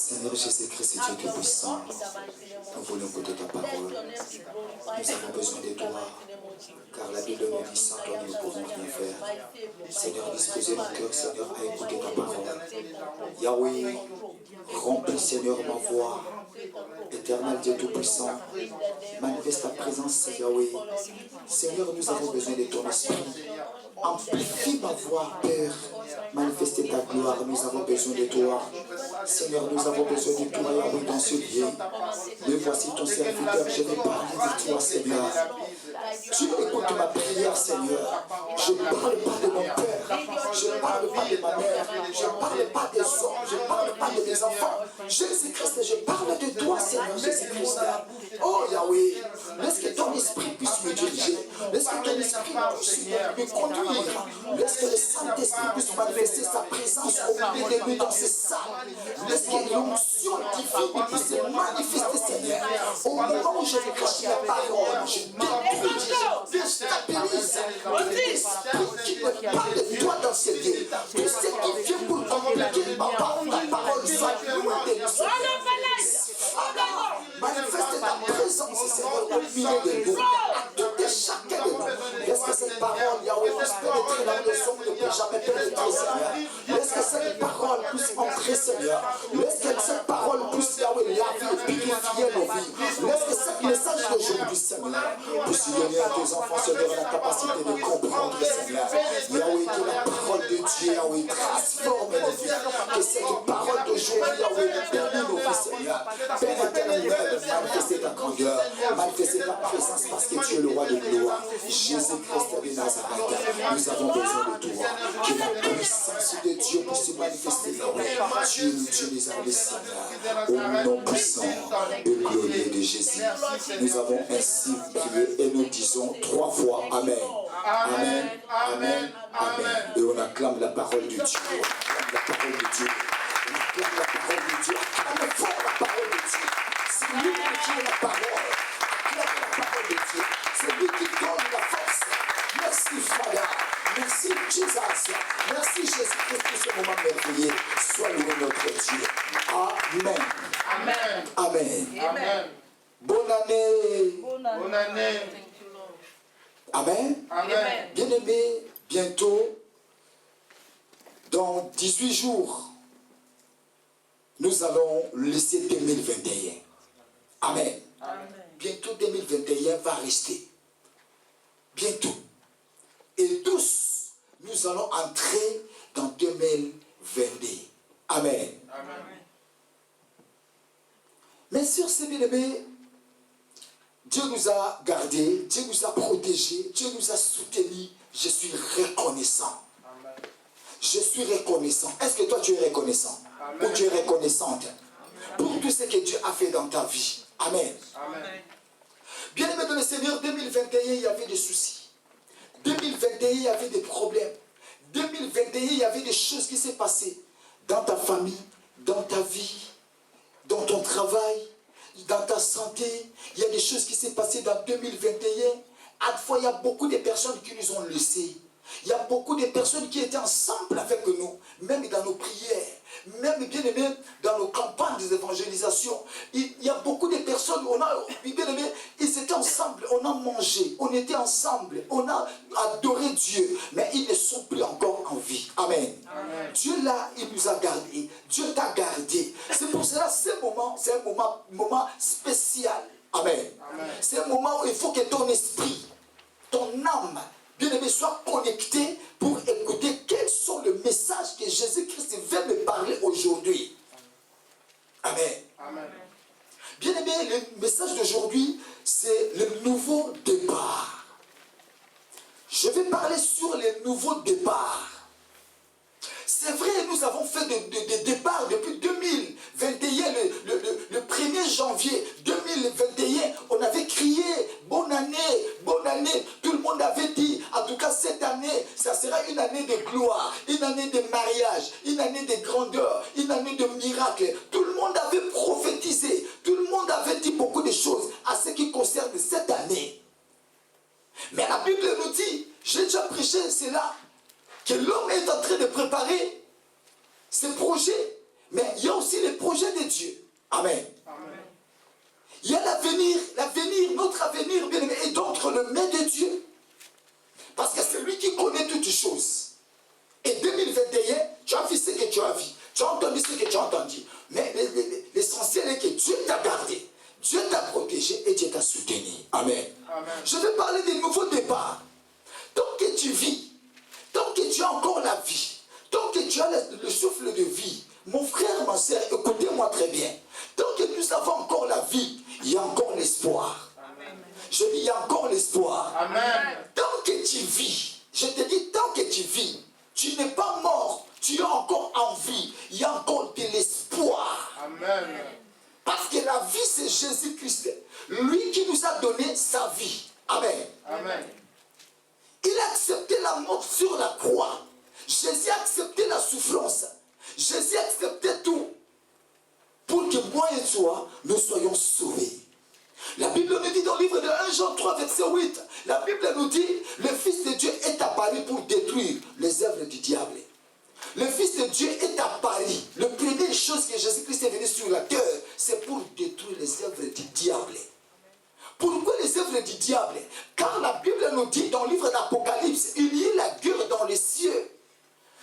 Seigneur Jésus-Christ, Dieu Tout-Puissant, nous voulons écouter ta parole. Nous avons besoin de toi, car la Bible nous dit sans toi, nous ne pouvons rien faire. Seigneur, disposez mon cœur, Seigneur, à écouter ta parole. Yahweh, remplis, Seigneur, ma voix. Éternel Dieu Tout-Puissant, manifeste ta présence, Yahweh. Seigneur, nous avons besoin de ton esprit. Amplifie ma voix, Père. Manifeste ta gloire, nous avons besoin de toi. Seigneur, nous avons besoin de toi, Yahweh, dans ce lieu. Mais voici ton serviteur, je vais parler de toi, Seigneur. Tu écoutes ma prière, Seigneur. Je ne parle pas de mon père, je ne parle pas de ma mère, je ne parle pas des hommes, je ne parle pas de mes enfants. Jésus-Christ, je parle de toi, Seigneur Jésus-Christ. Oh Yahweh, laisse que ton esprit puisse me diriger, laisse que ton esprit puisse me conduire, laisse que le Saint-Esprit puisse manifester sa présence au milieu de nous dans ces salles. Laisse que l'onction divine puisse se manifester, Seigneur. Au moment où je cache la parole, je détruis, je déstabilise tout esprit qui me parle de toi dans ce lieu. Tout ce qui vient pour communiquer ma parole soit loin de nous. Manifeste ta présence, Seigneur, au milieu de nous, à tout et chacun de nous. Laisse que cette parole, Yahweh, puisse pénétrer dans les hommes, ne peut jamais pénétrer, Seigneur. Laisse que cette parole puisse entrer, Seigneur. Laisse que cette parole puisse, Yahweh, laver et purifier nos vies. Laisse que ce message d'aujourd'hui, Seigneur, puisse donner à tes enfants, Seigneur, la capacité de comprendre, Seigneur. Yahweh, que la parole de Dieu, Yahweh, transforme nos vies. Que cette parole d'aujourd'hui, Yahweh, bénisse nos vies, Seigneur. Père éternel, manifestez ta grandeur, manifestez ta présence parce que tu es le roi de gloire. Jésus-Christ de Nazareth, nous avons besoin de toi. Que la puissance de Dieu puisse se manifester. Tu es le Dieu des armées, Seigneur. Au nom puissant et glorieux de Jésus, nous avons ainsi prié et nous disons 3 fois Amen. Amen, Amen, Amen. Et on acclame la parole de Dieu. On acclame la parole de Dieu. On acclame la parole de Dieu. Acclame fort la parole de Dieu. C'est lui qui est la parole. Acclame la parole de Dieu. C'est lui qui donne la force. Merci, Father. Merci, Jesus. Merci, Jésus-Christ, pour ce moment merveilleux. Sois loué notre Dieu. Amen. Amen. Amen. Amen. Bonne année. Bonne année. Amen. Amen. Bien-aimés, bientôt, dans 18 jours, nous allons laisser 2021. Amen. Amen. Bientôt 2021 va rester. Bientôt. Et tous, nous allons entrer dans 2022. Amen. Amen. Mais sur ces bien-aimés, Dieu nous a gardés, Dieu nous a protégés, Dieu nous a soutenus. Je suis reconnaissant. Amen. Je suis reconnaissant. Est-ce que toi tu es reconnaissant? Amen. Ou tu es reconnaissante pour tout ce que Dieu a fait dans ta vie? Amen. Amen. Bien-aimé dans le Seigneur, 2021, il y avait des soucis. 2021, il y avait des problèmes. 2021, il y avait des choses qui s'est passées dans ta famille, dans ta vie, dans ton travail, dans ta santé. Il y a des choses qui s'est passées dans 2021. À la fois, il y a beaucoup de personnes qui nous ont laissés. Il y a beaucoup de personnes qui étaient ensemble avec nous, même dans nos prières, même bien aimé dans nos campagnes d'évangélisation. Il y a beaucoup de personnes, bien aimé, ils étaient ensemble, on a mangé, on était ensemble, on a adoré Dieu, mais ils ne sont plus encore en vie. Amen. Amen. Dieu là, il nous a gardés, Dieu t'a gardé. C'est pour cela, ce moment, c'est un moment spécial. Amen. Amen. C'est un moment où il faut que ton esprit, ton âme, bien-aimé, soit connecté pour écouter quels sont les messages que Jésus-Christ veut me parler aujourd'hui. Amen. Amen. Bien-aimé, le message d'aujourd'hui, c'est le nouveau départ. Je vais parler sur les nouveaux départs. C'est vrai, nous avons fait des départs depuis 2021, le 1er janvier 2021, on avait crié bonne année, bonne année. Tout le monde avait dit, en tout cas cette année, ça sera une année de gloire, une année de mariage, une année de grandeur, une année de miracle. Tout le monde avait prophétisé, tout le monde avait dit beaucoup de choses à ce qui concerne cette année. Mais la Bible nous dit, j'ai déjà prêché cela, que l'homme est en train de préparer ses projets. Mais il y a aussi les projets de Dieu. Amen. Amen. Il y a l'avenir, notre avenir, bien aimé, est entre les mains de Dieu. Parce que c'est lui qui connaît toutes choses. Et 2021, tu as vu ce que tu as vu. Tu as entendu ce que tu as entendu. Mais l'essentiel est que Dieu t'a gardé. Dieu t'a protégé et Dieu t'a soutenu. Amen. Amen. Je vais parler des nouveaux départs. Tant que tu vis, tant que tu as encore la vie, tant que tu as le souffle de vie, mon frère, ma soeur, écoutez-moi très bien. Tant que nous avons encore la vie, il y a encore l'espoir. Je dis, il y a encore l'espoir. Amen. Tant que tu vis, je te dis, tant que tu vis, tu n'es pas mort, tu es encore en vie, il y a encore de l'espoir. Amen. Parce que la vie, c'est Jésus-Christ. Lui qui nous a donné sa vie. Amen. Amen. Il a accepté la mort sur la croix. Jésus a accepté la souffrance. Jésus a accepté tout. Pour que moi et toi, nous soyons sauvés. La Bible nous dit dans le livre de 1 Jean 3, verset 8, la Bible nous dit, le Fils de Dieu est apparu pour détruire les œuvres du diable. Le Fils de Dieu est apparu. La première chose que Jésus-Christ est venu sur la terre, c'est pour détruire les œuvres du diable. Pourquoi les œuvres du diable? Car la Bible nous dit dans le livre d'Apocalypse, il y a la guerre dans les cieux.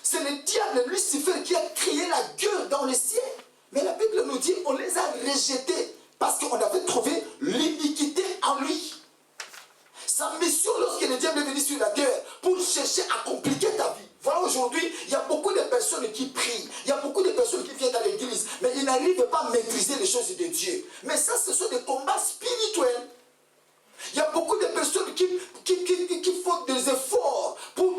C'est le diable, Lucifer, qui a créé la guerre dans les cieux. Mais la Bible nous dit, on les a rejetés parce qu'on avait trouvé l'iniquité en lui. Sa mission, lorsque le diable est venu sur la terre, pour chercher à compliquer ta vie. Voilà, aujourd'hui, il y a beaucoup de personnes qui prient, il y a beaucoup de personnes qui viennent à l'église, mais ils n'arrivent pas à maîtriser les choses de Dieu. Mais ça, ce sont des combats spirituels. Il y a beaucoup de personnes qui font des efforts pour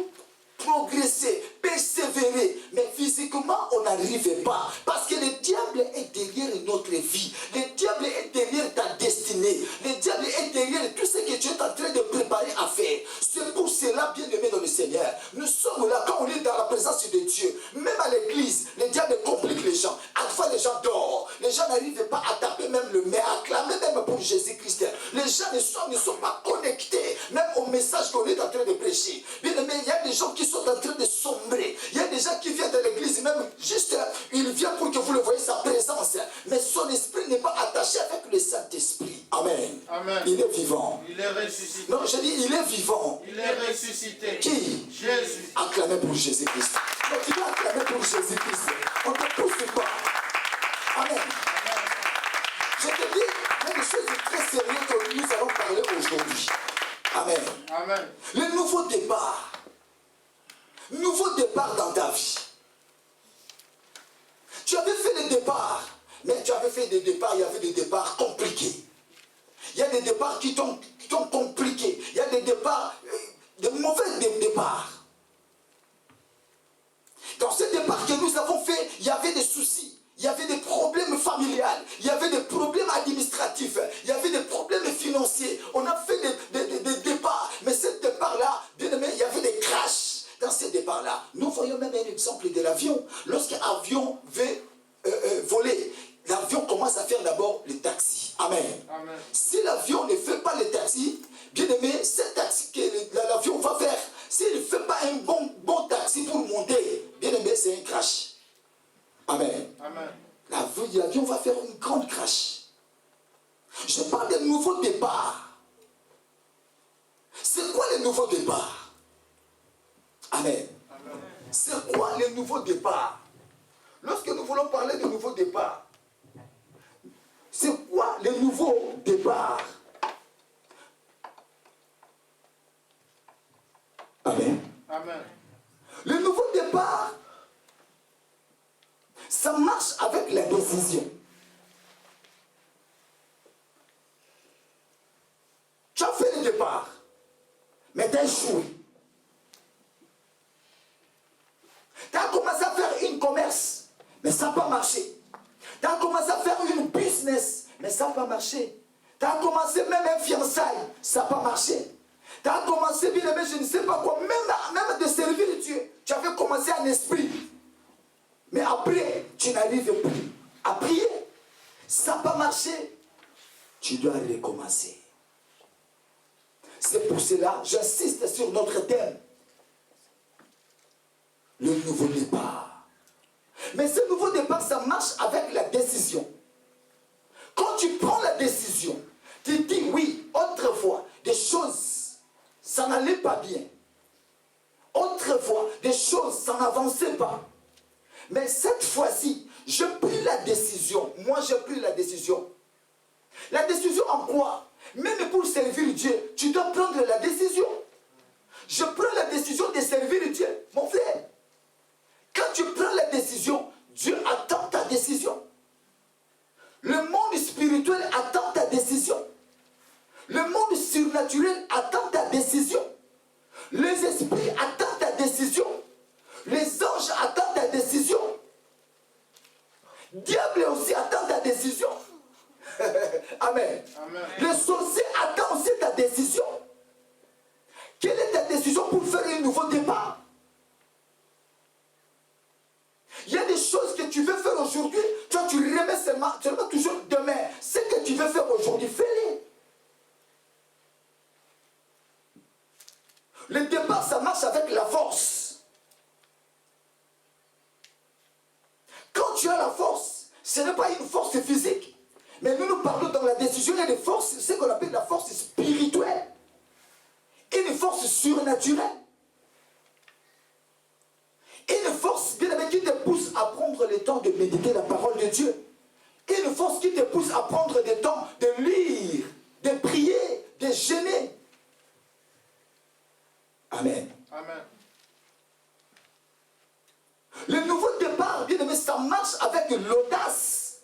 progresser, persévérer, mais physiquement on n'arrive pas, parce que le diable est derrière notre vie, le diable est derrière ta destinée, le diable est derrière tout ce que tu es en train de préparer à faire. C'est pour cela, bien aimé dans le Seigneur, nous sommes là quand on est dans la présence de Dieu. Même à l'église, le diable complique les gens. À la fois les gens dorment, les gens n'arrivent pas à taper même le mais à acclamer même pour Jésus-Christ. Les gens ne sont pas connectés même au message qu'on est en train de prêcher. Bien aimé, il y a des gens qui sont en train de sombrer. Il y a des gens qui viennent de l'église, même juste, il vient pour que vous le voyez sa présence. Mais son esprit n'est pas attaché avec le Saint-Esprit. Amen. Amen. Il est vivant. Il est ressuscité. Non, je dis, il est vivant. Il est ressuscité. Qui? Jésus. Acclamez pour Jésus-Christ. Donc il doit acclamer pour Jésus-Christ. On ne te pousse pas. Amen. Je te dis, il y a des choses très sérieuses que nous allons parler aujourd'hui. Amen. Amen. Le nouveau départ. Nouveau départ dans ta vie. Tu avais fait le départ, mais tu avais fait des départs, il y avait des départs compliqués. Il y a des départs qui t'ont compliqué. Il y a des départs, de mauvais départs. Dans ce départ que nous avons fait, il y avait des soucis. Il y avait des problèmes familiales, il y avait des problèmes administratifs, il y avait des problèmes financiers. On a fait des départs, mais ce départ-là, bien aimé, il y avait des crashs dans ce départ-là. Nous voyons même un exemple de l'avion. Lorsqu'un avion veut voler, l'avion commence à faire d'abord les taxis. Amen. Amen. Si l'avion ne fait pas les taxis, bien aimé, ce taxi que l'avion va faire, s'il ne fait pas un bon taxi pour monter, bien aimé, c'est un crash. Amen. Amen. L'avion va faire une grande crash. Je parle de nouveau départ. C'est quoi le nouveau départ? Amen. Amen. C'est quoi le nouveau départ? Lorsque nous voulons parler de nouveau départ, c'est quoi le nouveau départ? Amen. Amen. Le nouveau départ, ça marche avec la décision. Tu as fait le départ, mais tu as échoué. Tu as commencé à faire une commerce, mais ça n'a pas marché. Tu as commencé à faire une business, mais ça n'a pas marché. Tu as commencé même un fiançailles, ça n'a pas marché. Tu as commencé, bien aimé, je ne sais pas quoi, même de servir Dieu. Tu avais commencé en esprit. Mais après, tu n'arrives plus à prier. Ça n'a pas marché. Tu dois recommencer. C'est pour cela, j'insiste sur notre thème. Le nouveau départ. Mais ce nouveau départ, ça marche avec la décision. Quand tu prends la décision, tu dis oui, autrefois, des choses, ça n'allait pas bien. Autrefois, des choses, ça n'avançait pas. Mais cette fois-ci, j'ai pris la décision. Moi, j'ai pris la décision. La décision en quoi? Même pour servir Dieu, tu dois prendre la décision. Je prends la décision de servir Dieu, mon frère. Quand tu prends la décision, Dieu attend ta décision. Le monde spirituel attend ta décision. Le monde surnaturel attend ta décision. Les esprits attendent ta décision. Les anges attendent ta décision. Diable aussi attend ta décision. Amen. Amen. Le sorcier attend aussi ta décision. Quelle est ta décision pour faire un nouveau départ? Il y a des choses que tu veux faire aujourd'hui, toi tu remets seulement toujours demain. Ce que tu veux faire aujourd'hui, fais-le. Le départ, ça marche avec la force. Quand tu as la force, ce n'est pas une force physique. Mais nous parlons dans la décision, il y a des forces, ce qu'on appelle la force spirituelle. Une force surnaturelle. Une force, bien aimé, qui te pousse à prendre le temps de méditer la parole de Dieu. Une force qui te pousse à prendre le temps de lire, de prier, de jeûner. Amen. Amen. Le nouveau départ, bien aimé, ça marche avec l'audace.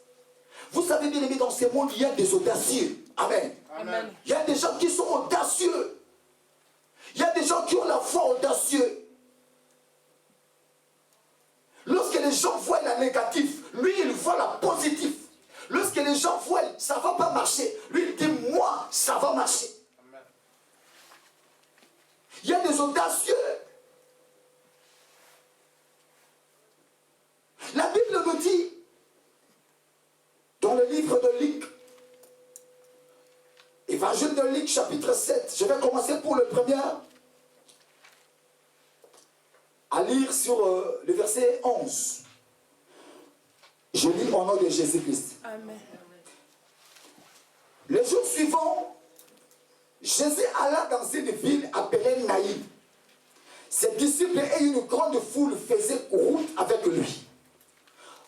Vous savez, bien aimé, dans ce monde, il y a des audacieux. Amen. Amen. Il y a des gens qui sont audacieux. Il y a des gens qui ont la foi audacieuse. Lorsque les gens voient la négative, lui, il voit la positive. Lorsque les gens voient, ça ne va pas marcher, lui, il dit, moi, ça va marcher. Amen. Il y a des audacieux. La Bible nous dit, dans le livre de Luc, Évangile de Luc, chapitre 7, je vais commencer pour le premier, à lire sur le verset 11. Je lis au nom de Jésus-Christ. Amen. Le jour suivant, Jésus alla dans une ville appelée Naïm. Ses disciples et une grande foule faisaient route avec lui.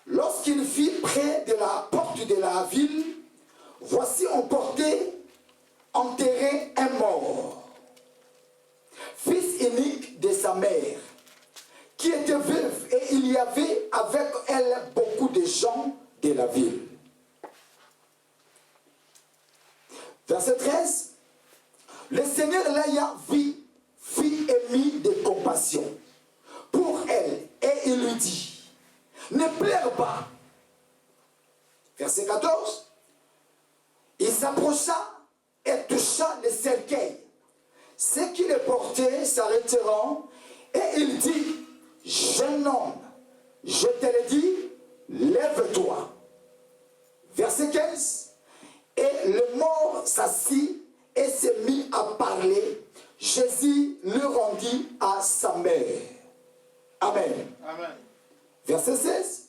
Lorsqu'il fut près de la porte de la ville, voici on portait enterré un mort, fils unique de sa mère, qui était veuve, et il y avait avec elle beaucoup de gens de la ville. Verset 13. Le Seigneur l'ayant vue, fit émis de compassion pour elle, et il lui dit, ne pleure pas. Verset 14. Il s'approcha et toucha le cercueil. Ceux qui le portaient s'arrêteront, et il dit, jeune homme, je te le dis, lève-toi. Verset 15. Et le mort s'assit et se mit à parler. Jésus le rendit à sa mère. Amen. Amen. Verset 16.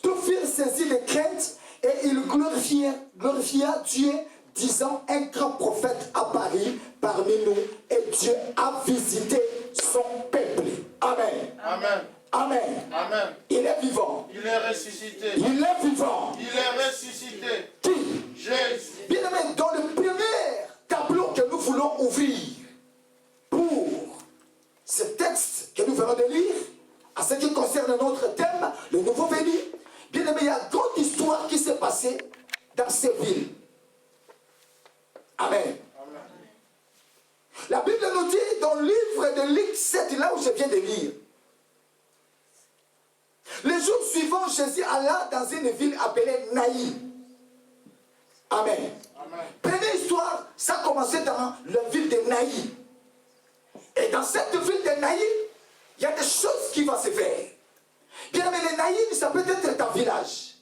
Tous furent saisis de crainte et il glorifia Dieu, disant, un grand prophète apparut parmi nous et Dieu a visité son peuple. Amen. Amen. Amen. Amen. Il est vivant. Il est ressuscité. Il est vivant. Il est ressuscité. Qui? Jésus. Bien aimé, dans le premier tableau que nous voulons ouvrir pour ce texte que nous venons de lire, à ce qui concerne notre thème, le nouveau venu, bien aimé, il y a une grande histoire qui s'est passée dans ces villes. Amen. Amen. La Bible nous dit dans le livre de Luc 7, là où je viens de lire, le jour suivant, Jésus alla dans une ville appelée Naïm. Amen. Amen. Première histoire, ça a commencé dans la ville de Naïm. Et dans cette ville de Naïm, il y a des choses qui vont se faire. Bien aimé, les Naïm, ça peut être ton village.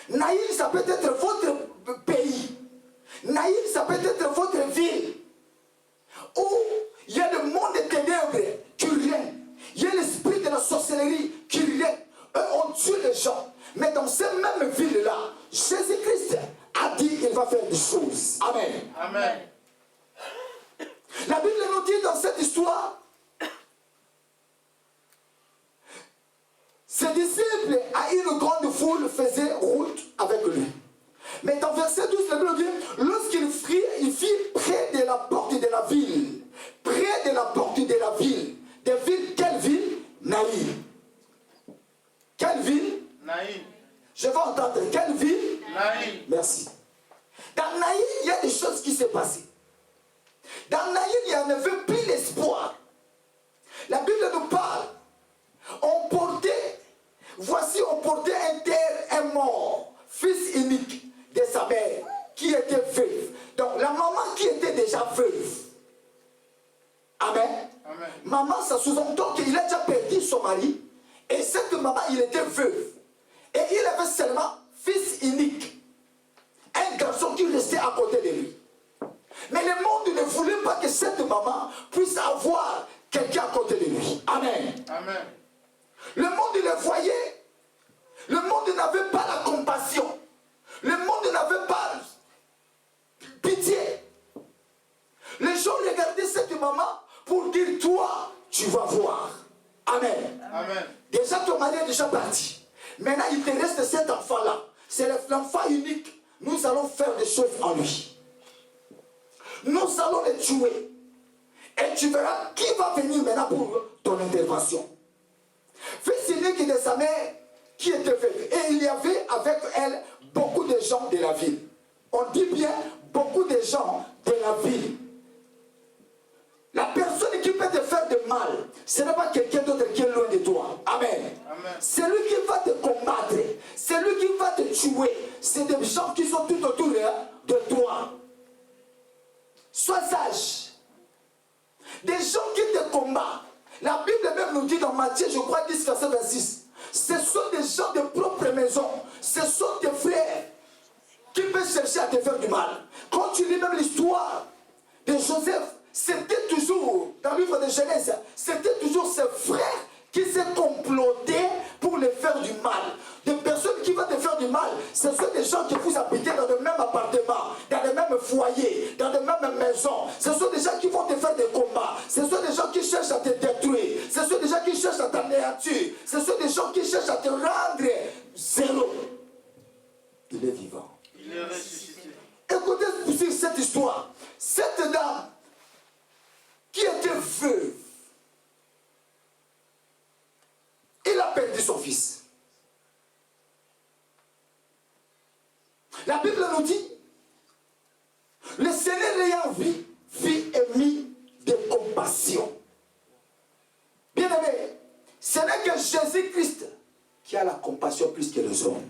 Naïm, ça peut être votre pays. Naïm, ça peut être votre ville. Où il y a le monde des ténèbres qui règne. Il y a l'esprit de la sorcellerie qui règne. Eux, on tue les gens. Mais dans ce même Amen. La Bible nous dit dans cette histoire, ses disciples à une grande foule faisaient route avec lui. Mais dans verset 12, la Bible dit, lorsqu'il fit près de la porte de la ville, près de la porte de la ville, quelle ville? Naïm. Quelle ville? Naïm. Je vais entendre, quelle ville? Naïm. Merci. Dans Naïm, il y a des choses qui s'est passées. Dans Naïm, il n'y en avait plus l'espoir. La Bible nous parle. Voici, on portait un mort, fils unique de sa mère, qui était veuve. Donc, la maman qui était déjà veuve. Amen. Amen. Maman, ça sous-entend qu'il a déjà perdu son mari. Et cette maman, il était veuve. Et il avait seulement fils unique. Un garçon qui restait à côté de lui. Mais le monde ne voulait pas que cette maman puisse avoir quelqu'un à côté de lui. Amen. Amen. Le monde le voyait. Le monde n'avait pas la compassion. Le monde n'avait pas pitié. Les gens regardaient cette maman pour dire, toi, tu vas voir. Amen. Amen. Déjà, ton mari est déjà parti. Maintenant, il te reste cet enfant-là. C'est l'enfant unique. Nous allons faire des choses en lui. Nous allons le tuer. Et tu verras qui va venir maintenant pour ton intervention. Fils unique de sa mère qui était veuve. Et il y avait avec elle beaucoup de gens de la ville. On dit bien beaucoup de gens de la ville. La personne qui peut te faire de mal, ce n'est pas quelqu'un d'autre qui est loin de toi. Amen. Amen. C'est lui qui va te combattre. C'est lui qui va te tuer. C'est des gens qui sont tout autour de toi. Sois sage. Des gens qui te combattent. La Bible même nous dit dans Matthieu, je crois 10, verset 26. Ce sont des gens de propre maison. Ce sont tes frères qui peuvent chercher à te faire du mal. Quand tu lis même l'histoire de Joseph, c'était toujours, dans le livre de Genèse, c'était toujours ses frères qui s'est comploté pour les faire du mal. Des personnes qui vont te faire du mal, ce sont des gens qui vous habitez dans le même appartement, dans le même foyer, dans la même maison. Ce sont des gens qui vont te faire des combats. Ce sont des gens qui cherchent à te détruire. Ce sont des gens qui cherchent à t'anéantir. Ce sont des gens qui cherchent à te rendre zéro. Il est vivant. Il est ressuscité. Écoutez cette histoire. Cette dame qui était veuve, il a perdu son fils. La Bible nous dit, le Seigneur l'ayant vu, fit émis de compassion. Bien aimé, ce n'est que Jésus-Christ qui a la compassion plus que les hommes.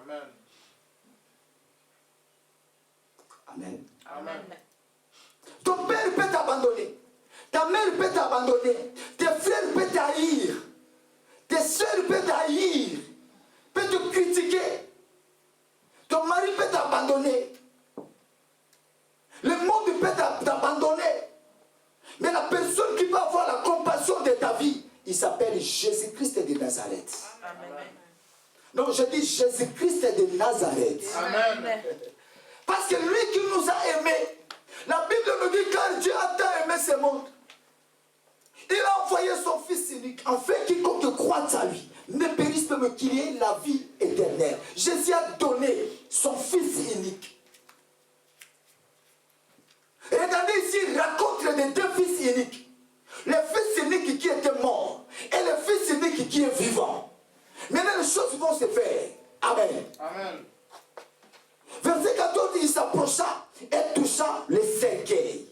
Amen. Amen. Amen. Ton père peut t'abandonner. Ta mère peut t'abandonner. Tes frères peuvent t'haïr. Tes soeurs peuvent t'haïr. Peuvent te critiquer. Ton mari peut t'abandonner. Le monde peut t'abandonner. Mais la personne qui va avoir la compassion de ta vie, il s'appelle Jésus-Christ de Nazareth. Amen. Donc je dis Jésus-Christ de Nazareth. Amen. Parce que lui qui nous a aimés, la Bible nous dit car Dieu a tant aimé ce monde. Il a envoyé son Fils unique, afin quiconque croit à lui ne périsse pas, mais qu'il ait la vie éternelle. Jésus a donné son Fils unique. Regardez ici, il raconte les deux fils uniques. Le Fils unique qui était mort et le Fils unique qui est vivant. Maintenant, les choses vont se faire. Amen. Amen. Verset 14, il s'approcha et toucha le cercueil.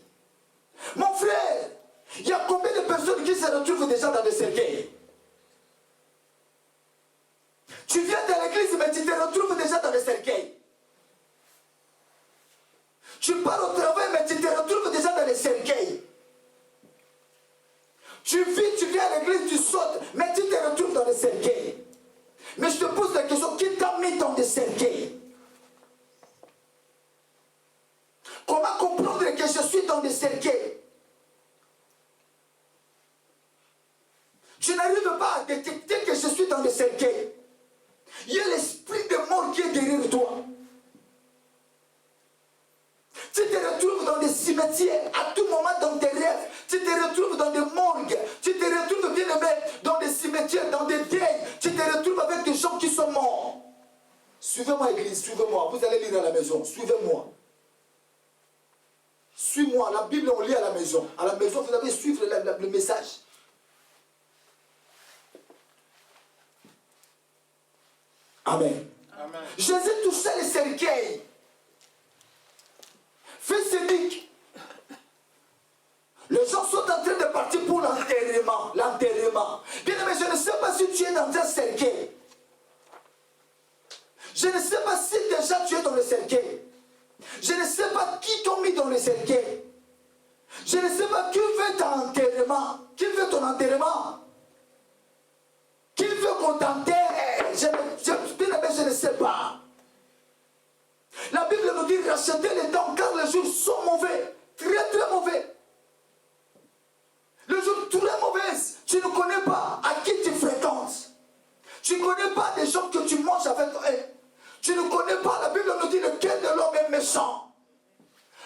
Mon frère, il y a combien de personnes qui se retrouvent déjà dans le cercueil? Tu viens de l'église, mais tu te retrouves déjà dans le cercueil. Tu pars au travail, mais tu te retrouves déjà dans le cercueil. Tu vis, tu viens à l'église, tu sautes, mais tu te retrouves dans le cercueil. Mais je te pose la question, qui t'a mis dans le cercueil? Comment comprendre que je suis dans le cercueil? Tu n'arrives pas à détecter que je suis dans le cercueil. Il y a l'esprit de mort qui est derrière toi. Tu te retrouves dans le métier, à tout moment dans tes rêves, tu te retrouves dans des morgues, tu te retrouves bien aimé dans des cimetières, dans des deuils, tu te retrouves avec des gens qui sont morts. Suivez-moi, église, suivez-moi. Vous allez lire à la maison, suivez-moi. Suis-moi, la Bible on lit à la maison. À la maison, vous allez suivre le message. Amen. Amen. Jésus touchait les cercueils. Fils unique. Les gens sont en train de partir pour l'enterrement. L'enterrement. Bien aimé, je ne sais pas si tu es dans un cercueil. Je ne sais pas si déjà tu es dans le cercueil. Je ne sais pas qui t'ont mis dans le cercueil. Je ne sais pas qui veut ton enterrement. Qui veut ton enterrement? Qui veut qu'on t'enterre? Je ne sais pas. La Bible nous dit rachetez les dents car les jours sont mauvais. Très très mauvais. Le jour très mauvais. Tu ne connais pas à qui tu fréquentes. Tu ne connais pas des gens que tu manges avec eux. Tu ne connais pas, la Bible nous dit le cœur de l'homme est méchant.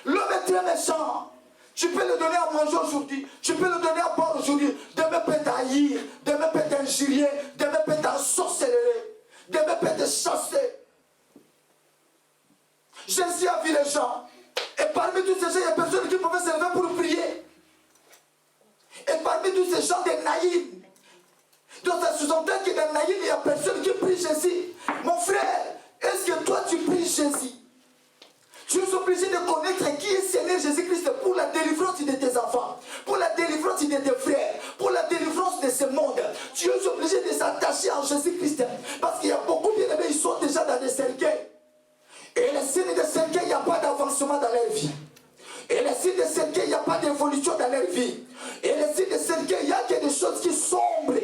L'homme est très méchant. Tu peux le donner à manger aujourd'hui. Tu peux le donner à boire aujourd'hui. Demain peut t'haïr. Demain peut t'injurier. Demain peut t'ensorceler. Demain peut te chasser. Jésus a vu les gens. Et parmi tous ces gens, il y a personne qui pouvait se lever pour prier. Et parmi tous ces gens, des naïfs. Donc ça sous-entend que dans naïfs, il n'y a personne qui prie Jésus. Mon frère, est-ce que toi tu pries Jésus? Tu es obligé de connaître qui est Seigneur Jésus-Christ pour la délivrance de tes enfants, pour la délivrance de tes frères, pour la délivrance de ce monde. Tu es obligé de s'attacher à Jésus-Christ. Parce qu'il y a beaucoup bien aimés, ils sont déjà dans des cercueils. Et les signes de cercueil, il n'y a pas d'avancement dans leur vie. Et les signes de cercueil, il n'y a pas d'évolution dans leur vie. Et les signes de cercueil, il y a que des choses qui sombrent.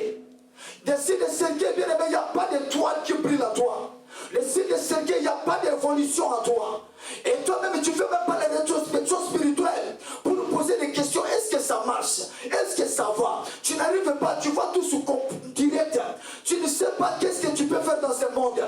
Des signes de cercueil, bien aimé, il n'y a pas d'étoile qui brille à toi. Les signes de cercueil, il n'y a pas d'évolution à toi. Et toi-même, tu ne fais même pas la rétrospection spirituelle pour nous poser des questions. Est-ce que ça marche? Est-ce que ça va? Tu n'arrives pas, tu vois tout sous direct. Tu ne sais pas qu'est-ce que tu peux faire dans ce monde.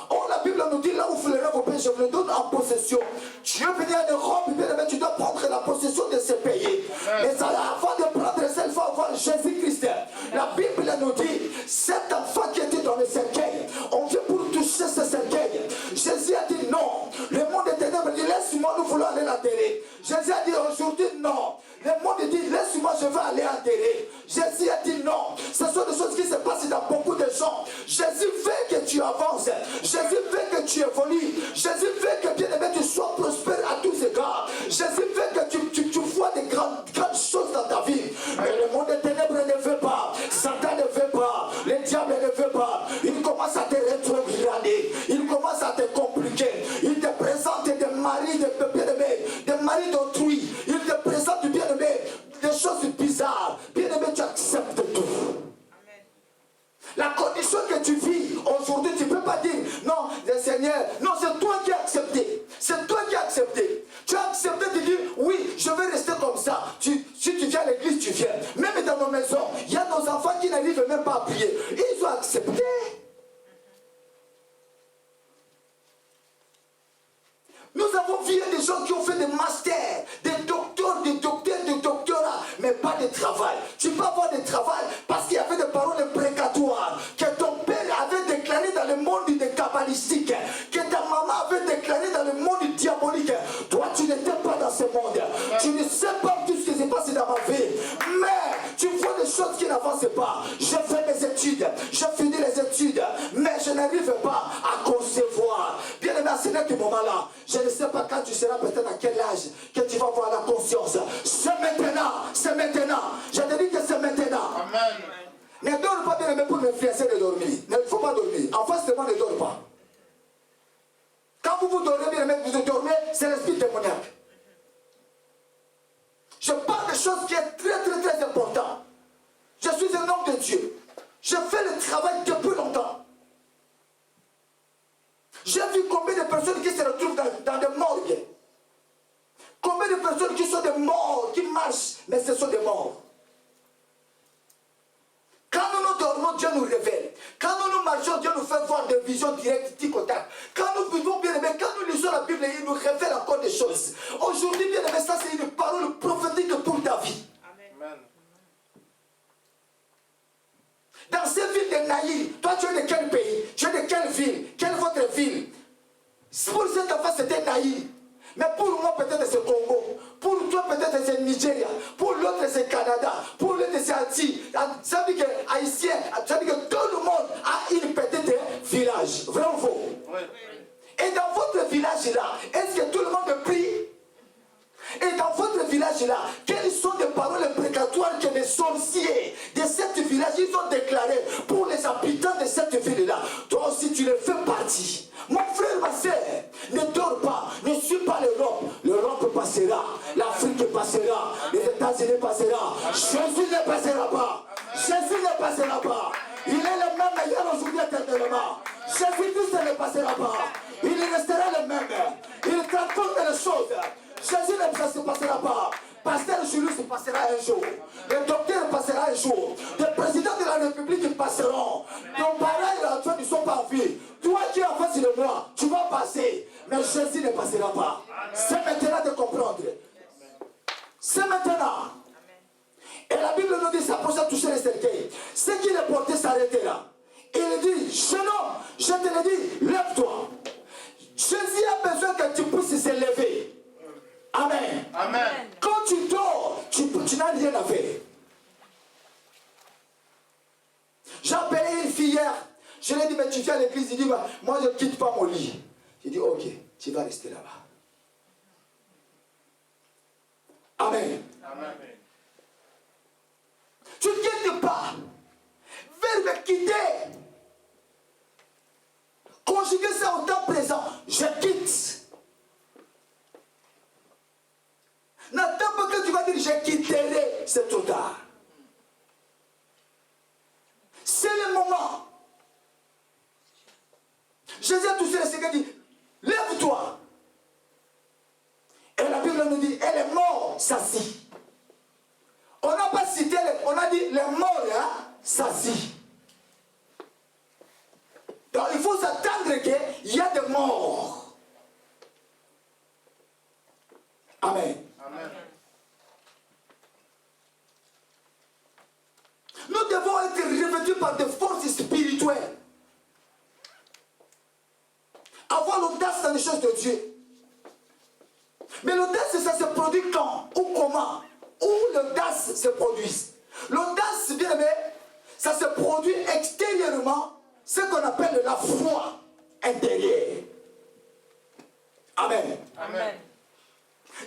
Oh, la Bible nous dit, là où vous vos péchés, je vous le donne en possession. Tu es venu en Europe, bien aimé, tu dois prendre la possession de ce pays. Mais ça, avant de prendre cette fois, avoir Jésus-Christ. La Bible nous dit, cet enfant qui était dans le cercueil, on vient pour toucher ce cercueil. Jésus a dit non. Le monde est ténèbres dit laisse-moi, nous voulons aller l'enterrer. Jésus a dit aujourd'hui non. Le monde dit laisse-moi, je vais aller enterrer. Jésus a dit non. Ce sont des choses qui se passent dans beaucoup de gens. Jésus veut que tu avances. Jésus veut que tu évolues. Jésus veut que bien aimé tu sois prospère à tous égards. Jésus veut que tu vois des grandes choses dans ta vie. Mais le monde des ténèbres ne veut pas. Satan ne veut pas. Le diable ne veut pas. Il commence à te rétrograder. Il commence à te compliquer. Il te présente des maris de bien-aimés, des maris d'autrui. Il te présente du bien-aimé, des choses bizarres. Bien-aimé, tu acceptes tout. Amen. La condition que tu vis aujourd'hui, tu ne peux pas dire non, le Seigneur. Non, c'est toi qui as accepté. C'est toi qui as accepté. Tu as accepté de dire oui, je vais rester comme ça. Si tu viens à l'église, tu viens. Même dans nos maisons, il y a nos enfants qui n'arrivent même pas à prier. Ils ont accepté. Nous avons vu des gens qui ont fait des masters, des docteurs, des doctorats, mais pas de travail. Tu peux avoir du travail parce qu'il y avait des paroles imprécatoires que ton père avait déclarées dans le monde des kabbalistiques, que ta maman avait déclaré dans le monde diabolique. Toi, tu n'étais pas dans ce monde. Tu ne sais pas tout ce qui s'est passé dans ma vie. Mais tu vois des choses qui n'avancent pas. J'ai fait mes études, j'ai fini les études, mais je n'arrive pas à concevoir. Bien aimé, à ce moment-là, je ne sais pas quand tu seras peut-être à quel âge que tu vas avoir la conscience. C'est maintenant, c'est maintenant. Je te dis que c'est maintenant. Amen. Ne dors pas, bien aimé, pour m'influencer de dormir. Il ne faut pas dormir. En face de moi, ne dors pas. Quand vous dormez, bien aimé, vous dormez, c'est l'esprit démoniaque. Je parle de choses qui sont très très très importantes. Je suis un homme de Dieu. Je fais le travail depuis longtemps. J'ai vu combien de personnes qui se retrouvent dans des morgues. Combien de personnes qui sont des morts, qui marchent, mais ce sont des morts. Quand nous dormons, Dieu nous révèle. Quand nous marchons, Dieu nous fait voir des visions directes, tic au tac. Quand nous vivons bien aimé, quand nous lisons la Bible, Bible, il nous révèle encore des choses. Aujourd'hui, bien aimé, ça c'est une parole prophétique pour ta vie. Amen. Dans cette ville de Naïl, toi tu es de quel pays? Tu es de quelle ville? Quelle est votre ville? Pour cette enfant c'était Naïl. Mais pour moi peut-être c'est Congo. Pour toi peut-être c'est Nigeria. Pour l'autre c'est Canada. Pour l'autre c'est Haïti. Ça veut dire que Haïtien, ça veut dire que tout le monde a une petite village. Vrai ou faux? Oui. Et dans votre village là, est-ce que tout le monde prie? Et dans votre village là, quelles sont les paroles imprécatoires que les sorciers de cette village ils ont déclarées pour les habitants de cette ville là? Toi aussi tu le fais partie. Mon frère, ma soeur, ne dors pas, ne suis pas l'Europe. L'Europe passera, l'Afrique passera, les États-Unis passera. Jésus ne passera pas. Jésus ne passera pas. Il est le même hier, aujourd'hui, éternellement. Jésus-Christ ne passera pas. Il restera le même. Il transforme les choses. Jésus ne se passera pas. Pasteur Julius passera un jour. Le docteur passera un jour. Les présidents de la République passeront. Nos parents et l'enfant ne sont pas en vie. Toi qui es en face de moi, tu vas passer. Mais Jésus ne passera pas. C'est maintenant de comprendre. C'est maintenant. Et la Bible nous dit, s'approche à toucher les cercueils. Ce qui est porté s'arrêtera. Il dit, jeune homme, je te le dis, lève-toi. Jésus a besoin que tu puisses se lever. Amen. Amen. Quand tu dors, tu n'as rien à faire. J'ai appelé une fille hier. Je lui ai dit, mais tu viens à l'église. Il dit, moi je ne quitte pas mon lit. J'ai dit, ok, tu vas rester là-bas. Amen. Amen. Tu ne quittes pas. Verbe quitter. Conjuguer ça au temps présent. Je quitte. N'attends pas que tu vas dire je quitterai, c'est trop tard. C'est le moment. Jésus a touché le Seigneur dit, lève-toi. Et la Bible nous dit, et les morts s'assient. On n'a pas cité, on a dit les morts s'assient. Donc il faut s'attendre qu'il y a des morts. Amen. Amen. Nous devons être revêtus par des forces spirituelles. Avoir l'audace dans les choses de Dieu. Mais l'audace, ça se produit quand ou comment? Où l'audace se produit? L'audace, bien aimé, ça se produit extérieurement, ce qu'on appelle la foi intérieure. Amen. Amen.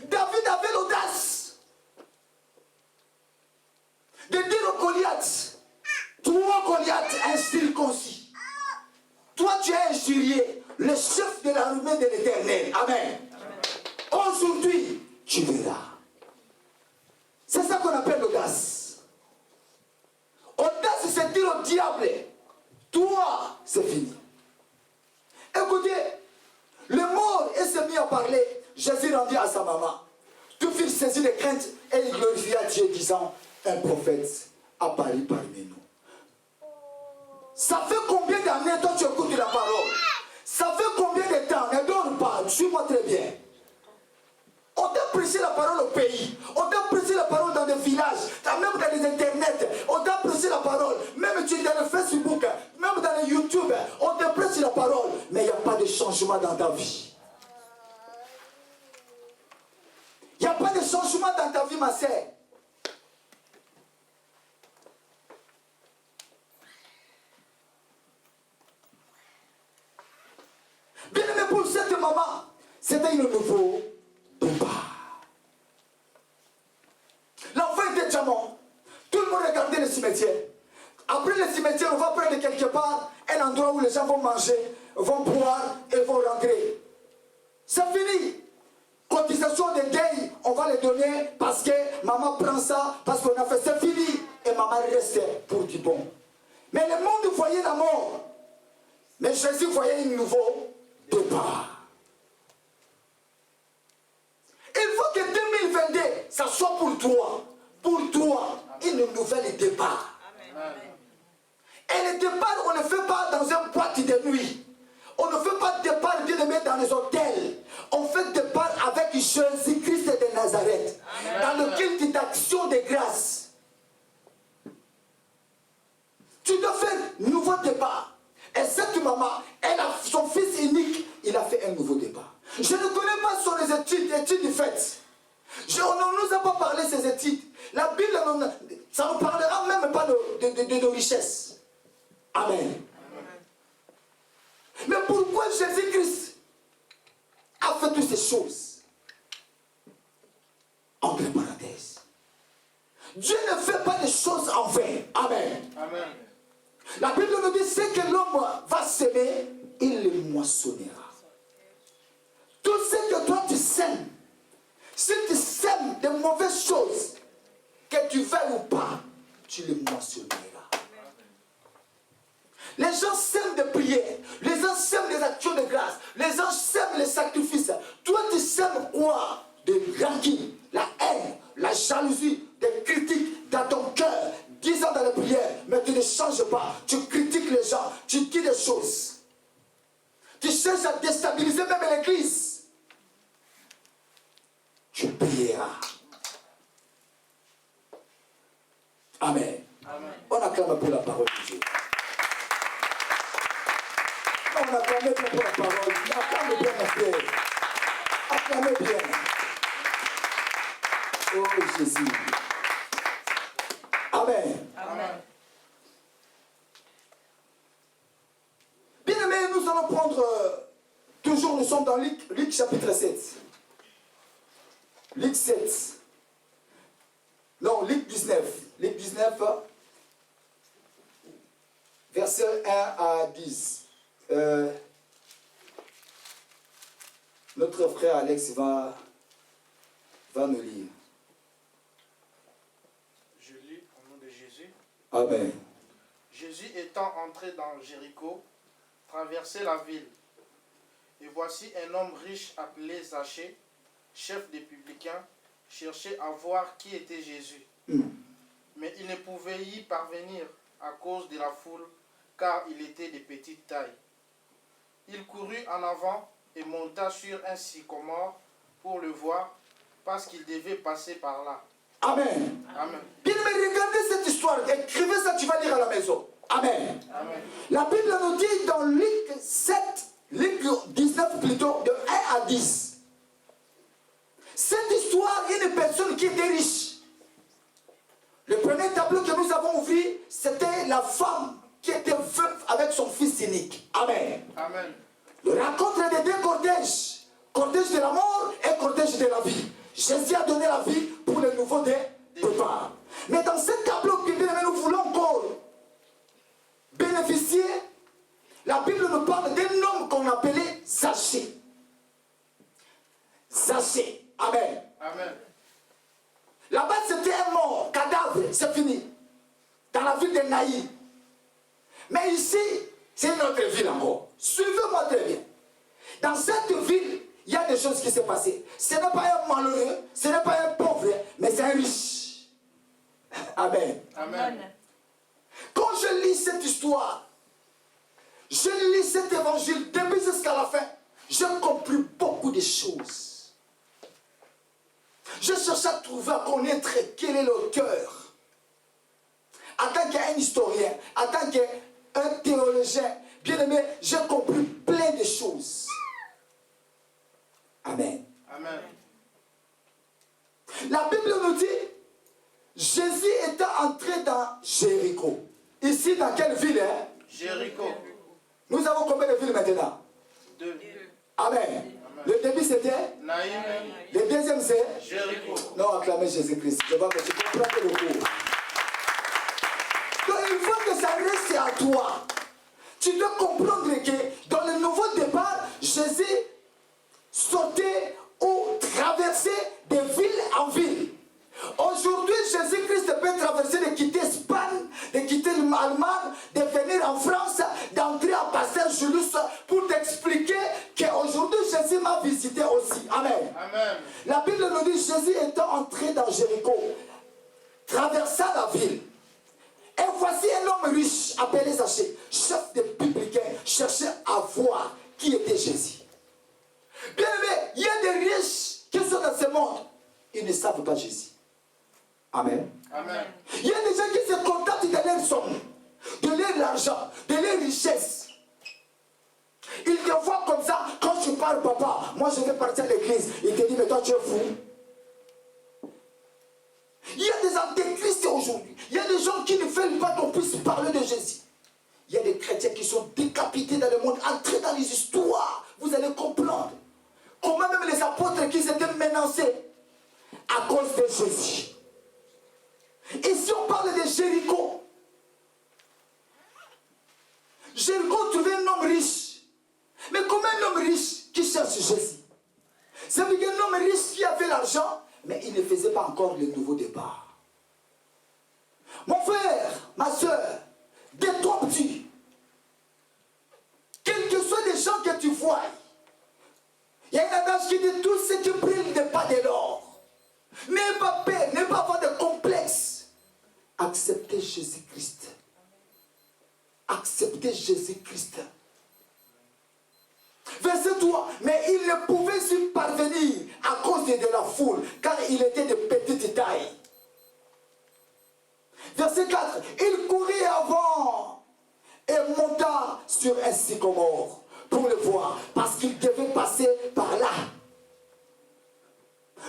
David avait l'audace de dire au Goliath, toi Goliath incirconcis, toi tu es injurié, le chef de l'armée de l'Éternel. Amen. Aujourd'hui, tu verras. C'est ça qu'on appelle l'audace. Audace, c'est dire au diable, toi, c'est fini. Écoutez, le mort s'est mis à parler. Jésus rendit à sa maman. Tout fut saisi de crainte et il glorifia Dieu disant, un prophète apparu parmi nous. Ça fait combien d'années toi tu écoutes la parole? Ça fait combien de temps? Ne dors pas, suis-moi très bien. On t'a prêché la parole au pays. On t'a prêché la parole dans des villages, même dans les internets. On t'a prêché la parole. Même tu es dans le Facebook, même dans le YouTube. On t'a prêché la parole. Mais il n'y a pas de changement dans ta vie. Il n'y a pas de changement dans ta vie, ma sœur. Bien aimé, pour cette maman, c'était une nouveau départ. L'enfant était diamant. Tout le monde regardait le cimetière. Après le cimetière, on va prendre quelque part un endroit où les gens vont manger, vont boire et vont rentrer. C'est fini. Cotisation de deuil, on va les donner parce que maman prend ça, parce qu'on a fait, c'est fini. Et maman reste pour du bon. Mais le monde voyait la mort. Mais Jésus voyait un nouveau départ. Il faut que 2022, ça soit pour toi, une nouvelle départ. Amen. Et le départ, on ne le fait pas dans une boîte de nuit. On ne fait pas départ, bien aimé, dans les hôtels. On fait départ avec Jésus-Christ de Nazareth. Amen. Dans lequel il est d'action de grâce. Tu dois faire un nouveau départ. Et cette maman, elle a son fils unique, il a fait un nouveau départ. Je ne connais pas sur les études faites. On ne nous a pas parlé de ces études. La Bible, ça ne parlera même pas de nos richesses. Amen. Mais pourquoi Jésus-Christ a fait toutes ces choses? Entre parenthèses. Dieu ne fait pas des choses en vain. Amen. Amen. La Bible nous dit, c'est que l'homme va s'aimer, il le moissonnera. Tout ce que toi tu sèmes, si tu sèmes de mauvaises choses, que tu veuilles ou pas, tu le moissonneras. Les gens sèment des prières, les gens sèment des actions de grâce, les gens sèment les sacrifices. Toi tu sèmes quoi? De rancune, la haine, la jalousie, des critiques dans ton cœur, 10 ans dans la prière, mais tu ne changes pas. Tu critiques les gens, tu dis des choses. Tu cherches à déstabiliser même l'église. Tu prieras. Amen. Amen. On acclame pour la parole de Dieu. On acclame bien pour la parole. Acclame bien ma frère. Acclame bien. Oh Jésus. Amen. Amen. Bien aimé, nous allons prendre, toujours nous sommes dans Luc chapitre 7. Luc 7. Non, Luc 19. Luc 19, verset 1 à 10. Notre frère Alex va nous lire. Je lis au nom de Jésus. Amen. Jésus étant entré dans Jéricho, traversait la ville. Et voici un homme riche appelé Zachée, chef des publicains, cherchait à voir qui était Jésus. Mais il ne pouvait y parvenir à cause de la foule, car il était de petite taille. Il courut en avant et monta sur un sycomore pour le voir, parce qu'il devait passer par là. Amen. Amen. Bien, mais regardez cette histoire, écrivez ça, tu vas lire à la maison. Amen. Amen. La Bible nous dit dans Luc 7, Luc 19 plutôt, de 1 à 10. Cette histoire, il y a une personne qui était riche. Le premier tableau que nous avons ouvert, c'était la femme qui était veuve avec son fils unique. Amen. Amen. Le rencontre des deux cortèges. Cortège de la mort et cortège de la vie. Jésus a donné la vie pour le nouveau départ. Mais dans ce tableau que nous voulons encore bénéficier, la Bible nous parle d'un homme qu'on appelait Zachée. Zachée. Amen. Amen. Là-bas, c'était un mort, cadavre, c'est fini. Dans la ville de Naïm. Mais ici, c'est une autre ville encore. Suivez-moi très bien. Dans cette ville, il y a des choses qui se passent. Ce n'est pas un malheureux, ce n'est pas un pauvre, mais c'est un riche. Amen. Amen. Quand je lis cette histoire, je lis cet évangile depuis jusqu'à la fin, j'ai compris beaucoup de choses. Je cherche à trouver, à connaître quel est le cœur. En tant qu'un historien, en tant qu'un théologien, bien aimé, j'ai compris plein de choses. Amen. Amen. La Bible nous dit, Jésus était entré dans Jéricho. Ici, dans quelle ville, hein? Jéricho. Nous avons combien de villes maintenant? 2. Amen. Amen. Le début c'était? Naïm. Le deuxième c'est? Jéricho. Non, acclamez Jésus-Christ. Je vois que tu comprends le cours. Donc il faut que ça reste à toi. Tu dois comprendre que dans le nouveau départ, Jésus sortait ou traversait de ville en ville. Aujourd'hui, Jésus-Christ peut traverser, de quitter Espagne, de quitter l'Allemagne, de venir en France, d'entrer à Pasteur Julius pour t'expliquer qu'aujourd'hui Jésus m'a visité aussi. Amen. Amen. La Bible nous dit Jésus étant entré dans Jéricho, traversa la ville. Et voici un homme riche appelé Zachée, chef des publicains, cherchait à voir qui était Jésus. Bien aimé, il y a des riches qui sont dans ce monde. Ils ne savent pas Jésus. Amen. Amen. Il y a des gens qui se contentent de leur somme, de leur argent, de leur richesse. Ils te voient comme ça, quand tu parles, papa, moi je vais partir à l'église. Il te dit, mais toi tu es fou. Il y a des antéchrists aujourd'hui. Il y a des gens qui ne veulent pas qu'on puisse parler de Jésus. Il y a des chrétiens qui sont décapités dans le monde. Entrez dans les histoires, vous allez comprendre comment même les apôtres qui s'étaient menacés à cause de Jésus. Et si on parle de Jéricho, Jéricho trouvait un homme riche. Mais comment un homme riche qui cherche Jésus? C'est un homme riche qui avait l'argent, mais il ne faisait pas encore le nouveau départ. Mon frère, ma soeur, détrompe-tu. Quels que soient les gens que tu vois, il y a un adage qui dit tout ce qui brille n'est pas de l'or. N'aie pas peur, n'aie pas avoir de complexe. Acceptez Jésus-Christ. Acceptez Jésus-Christ. Verset 3. Mais il ne pouvait s'y parvenir à cause de la foule, car il était de petite taille. Verset 4. Il courait avant et monta sur un sycomore pour le voir, parce qu'il devait passer par là.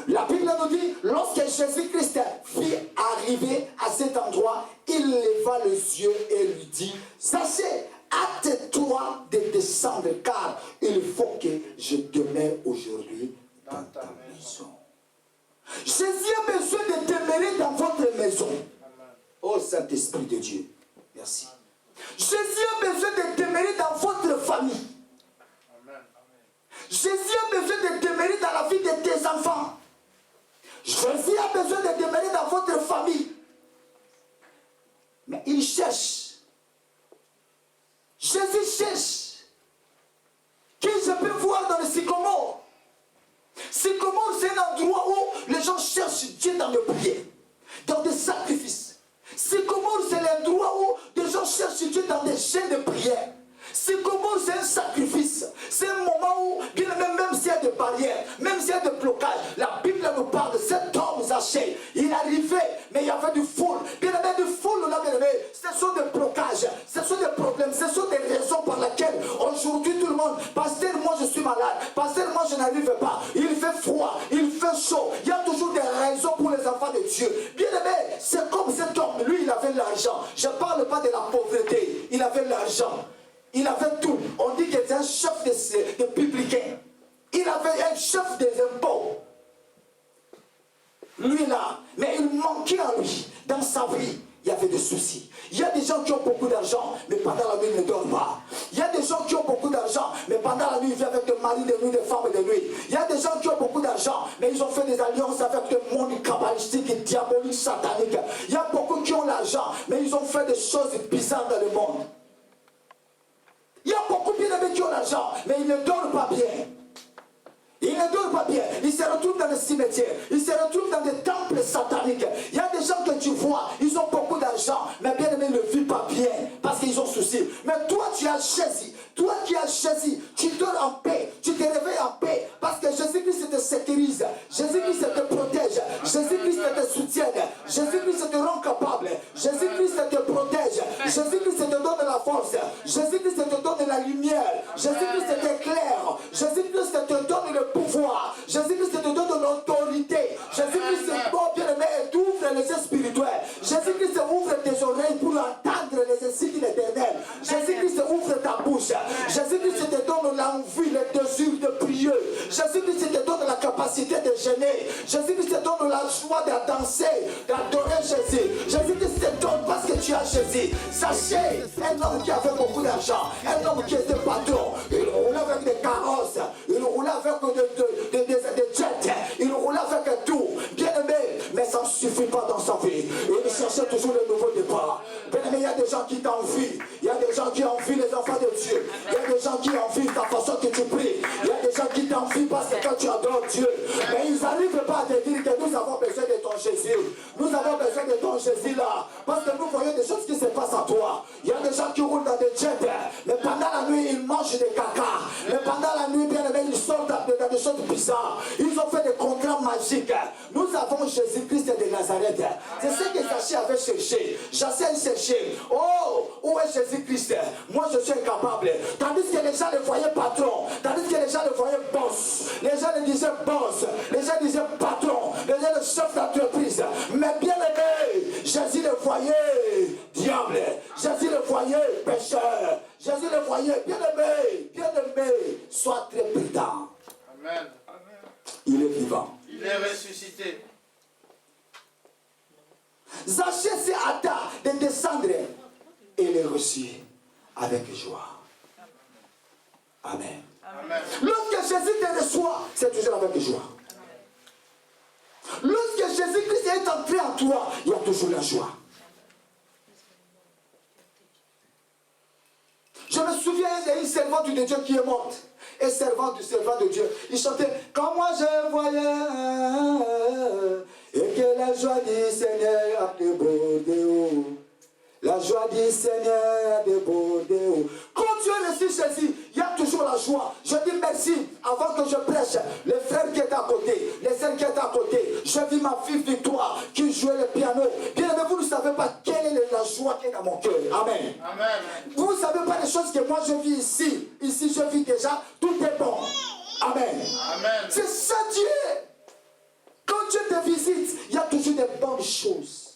La Bible nous dit, lorsque Jésus-Christ fit arriver à cet endroit, il leva les yeux et lui dit, sachez, hâte-toi de descendre, car il faut que je demeure aujourd'hui dans ta maison. Jésus a besoin de demeurer dans votre maison. Oh Saint-Esprit de Dieu, merci. Jésus a besoin de demeurer dans votre famille. Jésus a besoin de demeurer dans la vie de tes enfants. Jésus a besoin de demeurer dans votre famille. Mais il cherche. Jésus cherche. Qui je peux voir dans le sycomore? Sycomore, c'est un endroit où les gens cherchent Dieu dans le prière, dans des sacrifices. Sycomore, c'est l'endroit où les gens cherchent Dieu dans des chaînes de prière. Sycomore, c'est un sacrifice. C'est un moment où, bien même s'il y a des barrières, même s'il y a des blocages, la Bible nous parle de cet homme Zachée. Il arrivait, mais il y avait du foule. Bien aimé, du foule là, bien aimé, ce sont des blocages, ce sont des problèmes, ce sont des raisons par lesquelles aujourd'hui tout le monde, pasteur, moi je suis malade, pasteur, moi je n'arrive pas, il fait froid, il fait chaud, il y a toujours des raisons pour les enfants de Dieu. Bien aimé, c'est comme cet homme, lui il avait l'argent. Je ne parle pas de la pauvreté, il avait l'argent. Il avait tout. On dit qu'il était un chef de publicains. Il avait un chef des impôts. Lui là, mais il manquait à lui. Dans sa vie, il y avait des soucis. Il y a des gens qui ont beaucoup d'argent, mais pendant la nuit, ils ne dorment pas. Il y a des gens qui ont beaucoup d'argent, mais pendant la nuit, ils vivent avec des maris de nuit, des femmes de nuit. Il y a des gens qui ont beaucoup d'argent, mais ils ont fait des alliances avec des mondes kabbalistiques et diaboliques, sataniques. Il y a beaucoup qui ont l'argent, mais ils ont fait des choses bizarres dans le monde. Il y a beaucoup bien aimés qui ont l'argent, mais ils ne dorment pas bien. Ils ne dorment pas bien. Ils se retrouvent dans les cimetières. Ils se retrouvent dans des temples sataniques. Il y a des gens que tu vois, ils ont beaucoup d'argent, mais bien aimés ne vivent pas bien parce qu'ils ont souci. Mais toi, tu as Jésus. Toi qui as Jésus, tu dors en paix. Tu te réveilles en paix parce que Jésus-Christ te sécurise. Jésus-Christ te protège. Jésus-Christ te soutient. Jésus-Christ te rend capable. Jésus-Christ te protège. Jésus-Christ te donne la force. Jésus-Christ te donne la lumière. Jésus-Christ t'éclaire. Jésus-Christ te donne le pouvoir. Jésus-Christ te donne l'autorité. Jésus-Christ t'ouvre les yeux spirituels. Jésus-Christ ouvre tes oreilles pour entendre les signes éternels. Jésus-Christ ouvre ta bouche. Jésus-Christ te donne l'envie, le désir de prier. Jésus-Christ te donne la capacité de gêner. Jésus-Christ te donne la joie de danser, d'adorer Jésus. Jésus-Christ te donne parce que tu as Jésus. Sachez, un homme qui avait beaucoup d'argent, un homme qui était patron, il roulait avec des carrosses, il roulait avec des jets, il roulait avec tout. Bien aimé, mais ça ne suffit pas dans sa vie. Il cherchait toujours le nouveau départ. Bien aimé, il y a des gens qui t'envient. Il y a des gens qui envient les enfants de Dieu. Il y a des gens qui envient ta façon que tu pries. Il y a des gens qui t'envient parce que quand tu adores Dieu, mais ils n'arrivent pas à te dire que nous avons besoin de ton Jésus. Nous avons besoin de de ton Jésus là. Parce que nous voyons des choses qui se passent en toi. Il y a des gens qui roulent dans des jets, mais pendant la nuit, ils mangent des caca. Mais pendant la nuit, bien aimé, ils sortent dans des choses bizarres. Ils ont fait des contrats magiques. Nous avons Jésus-Christ de Nazareth. C'est ce que Zaché avait cherché. Zaché a cherché. Oh, où est Jésus-Christ? Moi, je suis incapable. Tandis que les gens le voyaient patron. Tandis que les gens le voyaient boss. Les gens le disaient boss. Les gens disaient patron. Les gens le chef d'entreprise. Mais bien aimé, Jésus le voyait diable. Jésus le voyait pécheur. Jésus le voyait bien aimé, sois très prudent. Amen. Il est vivant. Il est ressuscité. Zaché s'est hâta de descendre et le reçut avec joie. Amen. Amen. Lorsque Jésus te reçoit, c'est toujours avec joie. Lorsque Jésus-Christ est entré en toi, il y a toujours la joie. Je me souviens d'une servante de Dieu qui est morte. Et servant de Dieu. Il chantait, quand moi je voyais et que la joie du Seigneur a débordé haut. La joie du Seigneur a débordé haut. Quand tu as reçu Jésus, il y a toujours la joie. Je dis merci avant que je prêche. Le frère qui est à côté, les sœurs qui est à côté. Je vis ma fille Victoire qui jouait le piano. Bien aimé, vous ne savez pas quelle est la joie qui est dans mon cœur. Amen. Amen. Vous ne savez pas les choses que moi je vis ici. Ici je vis déjà. Tout est bon. Amen. Amen. C'est ça Dieu. Quand Dieu te visite, il y a toujours des bonnes choses.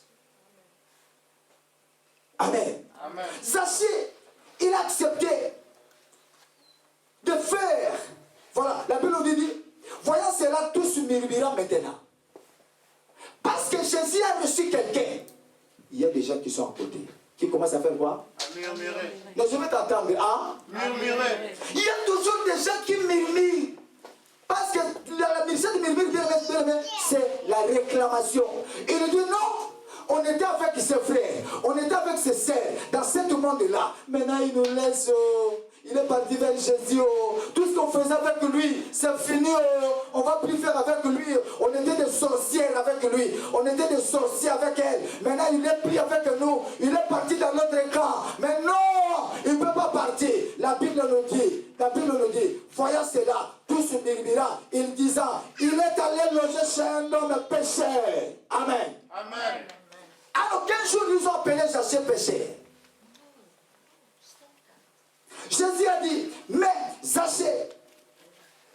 Amen. Amen. Zaché, il a accepté de faire. Voilà, la Bible nous dit, voyant cela, tous murmurant maintenant. Parce que Jésus a reçu quelqu'un. Il y a des gens qui sont à côté. Qui commencent à faire quoi? À murmurer. Mais je vais t'entendre. Hein? Murmurer. Il y a toujours des gens qui murmurent. Parce que la mission de murmure, c'est la réclamation. Il dit non. On était avec ses frères, on était avec ses sœurs dans ce monde-là. Maintenant, il nous laisse. Il est parti vers Jésus. Tout ce qu'on faisait avec lui, c'est fini. On ne va plus faire avec lui. On était des sorcières avec lui. On était des sorciers avec elle. Maintenant, il est pris avec nous. Il est parti dans notre camp. Mais non, il ne peut pas partir. La Bible nous dit, voyant cela, tous murmurant, il disant, il est allé loger chez un homme pécheur. Amen. Amen. Alors quel jour ils ont appelé Zaché pécheur? Jésus a dit, mais Zaché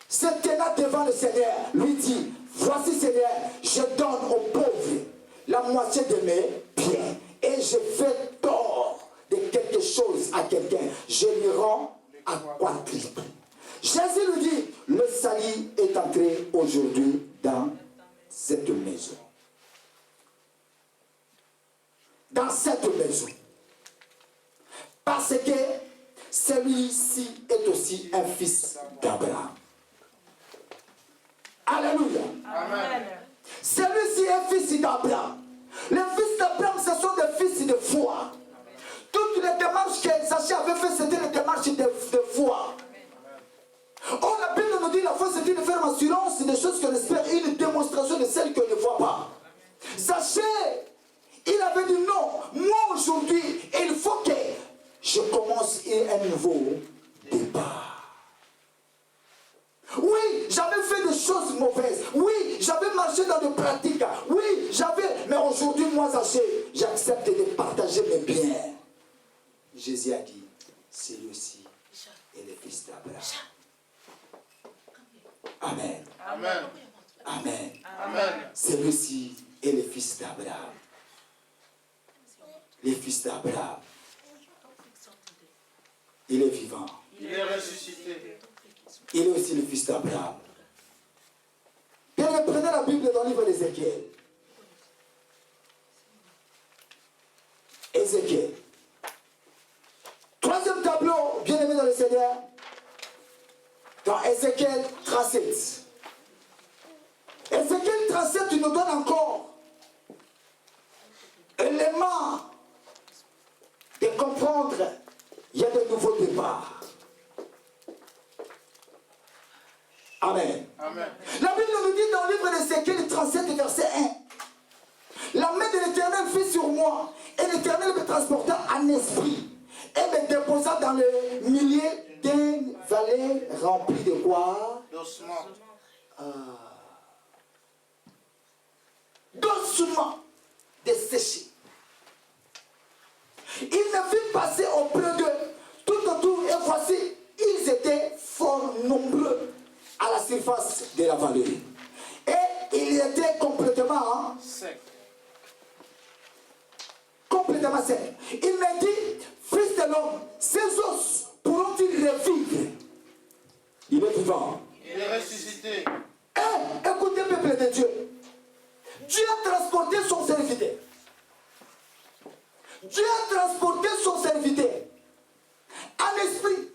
se tenant devant le Seigneur, lui dit, voici Seigneur, je donne aux pauvres la moitié de mes biens et je fais tort de quelque chose à quelqu'un, je lui rends à quadruple. Jésus lui dit, le salut est entré aujourd'hui dans cette maison. Dans cette maison. Parce que celui-ci est aussi un fils d'Abraham. Alléluia. Amen. Celui-ci est un fils d'Abraham. Les fils d'Abraham, ce sont des fils de foi. Toutes les démarches que Zaché avait fait, c'était les démarches de foi. Or, la Bible nous dit la foi, c'est une ferme assurance des choses qu'on espère, une démonstration de celles qu'on ne voit pas. Zaché, il avait dit non, moi aujourd'hui, il faut que je commence un nouveau départ. Oui, j'avais fait des choses mauvaises. Oui, j'avais marché dans des pratiques. Oui, mais aujourd'hui, moi, Zaché, j'accepte de partager mes biens. Jésus a dit, c'est lui aussi et le fils d'Abraham. Amen. Amen. Amen. Amen. C'est lui aussi et le fils d'Abraham. Les fils d'Abraham. Il est vivant. Il est ressuscité. Il est aussi le fils d'Abraham. Bien, prenez la Bible dans le livre d'Ézéchiel. Ézéchiel. Troisième tableau, bien aimé dans le Seigneur. Dans Ézéchiel 37. Ézéchiel 37, tu nous donnes encore élément de comprendre, il y a de nouveaux départs. Amen. Amen. La Bible nous dit dans le livre d'Ézéchiel 37, verset 1, la main de l'Éternel fut sur moi, et l'Éternel me transporta en esprit, et me déposa dans le milieu d'une vallée remplie de quoi? D'ossements. D'ossements desséchés. Il me fit passer auprès d'eux tout autour, et voici, ils étaient fort nombreux à la surface de la vallée. Et ils étaient complètement Sec. Complètement sec. Il m'a dit, fils de l'homme, ces os pourront-ils revivre? Il est vivant. Il est ressuscité. Écoutez, peuple de Dieu. Dieu a transporté son serviteur. Dieu a transporté son serviteur en esprit.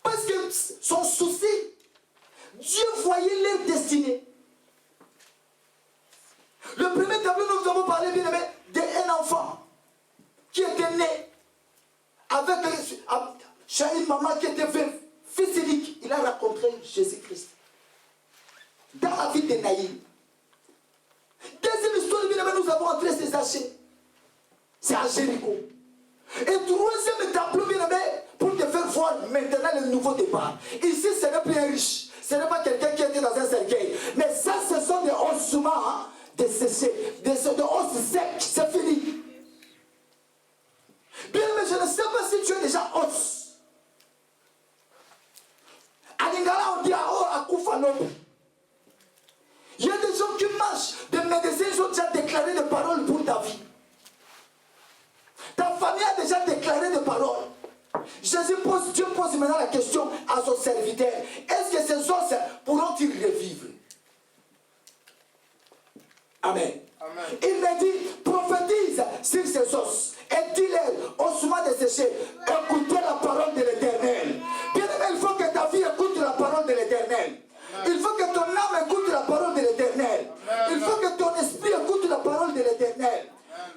Parce que son souci, Dieu voyait leur destinée. Le premier tableau, nous avons parlé, bien aimé, d'un enfant qui était né chez une maman qui était veuve, fils unique. Il a rencontré Jésus-Christ dans la ville de Naïm. Deuxième histoire, bien aimé, nous avons entré ces sachets. C'est à Jéricho. Et troisième tableau, bien aimé, pour te faire voir maintenant le nouveau départ. Ici, ce n'est plus un riche. Ce n'est pas quelqu'un qui était dans un cercueil. Mais ça, ce sont des ossements desséchés, des os secs. C'est fini. Bien aimé, je ne sais pas si tu es déjà os. À Lingala, on dit à Koufanob. Il y a des gens qui marchent, des médecins, ils ont déjà déclaré des paroles pour ta vie. Ta famille a déjà déclaré des paroles. Dieu pose maintenant la question à son serviteur. Est-ce que ces os pourront-ils revivre? Amen. Amen. Il me dit, prophétise sur ces os et dis-leur, ossements desséchés, écoutez la parole de l'Éternel. Bien aimé, il faut que ta vie écoute la parole de l'Éternel. Il faut que ton âme écoute la parole de l'Éternel. Il faut que ton esprit écoute la parole de l'Éternel.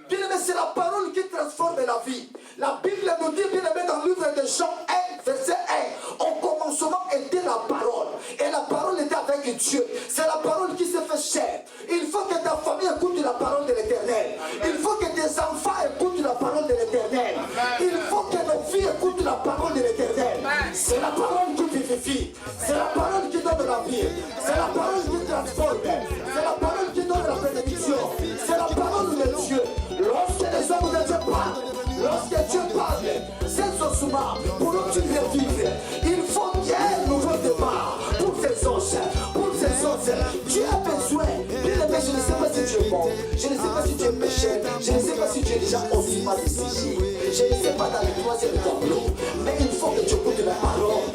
Bien aimé, c'est la parole qui transforme la vie. La Bible nous dit, bien aimé, dans le livre de Jean 1, verset 1, au commencement était la parole. Et la parole était avec Dieu. C'est la parole qui s'est fait chair. Il faut que ta famille écoute la parole de l'Éternel. Il faut que tes enfants écoutent la parole de l'Éternel. Il faut que nos filles écoutent la parole de l'Éternel. C'est la parole qui vivifie. C'est la parole qui donne la vie. C'est la parole qui transforme. C'est la parole qui donne la bénédiction. C'est la parole de Dieu. Lorsque les hommes de Dieu parlent, lorsque Dieu parle, ces ossements pourront-ils revivre? Il faut qu'il y ait un nouveau départ pour ces os. Pour ces os, Dieu a besoin. Bien aimé, je ne sais pas si tu es mort, je ne sais pas si tu es pécheur, je ne sais pas si tu es déjà ossements desséchés, je ne sais pas dans le troisième tableau, mais il faut que tu écoutes la parole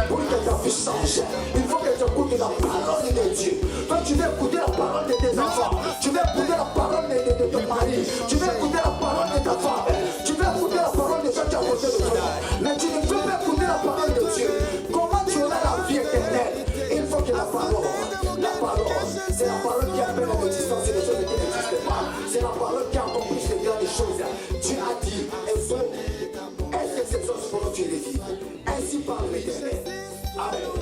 pour que ta vie change. Il faut que tu écoutes la parole de Dieu. Toi, tu veux écouter la parole de tes enfants, tu veux écouter la parole de ton mari, tu veux écouter la parole de ta femme, tu veux écouter la parole de ceux qui ont côté de toi, mais tu ne peux pas écouter la parole de Dieu. Comment tu auras la vie éternelle? Il faut que la parole, c'est la parole qui appelle à l'existence des choses qui n'existent pas. C'est la parole qui accomplit les grandes choses. Dieu a dit, est-ce que ces choses pourront-ils les vivre? Ainsi parle l'Éternel. Amen.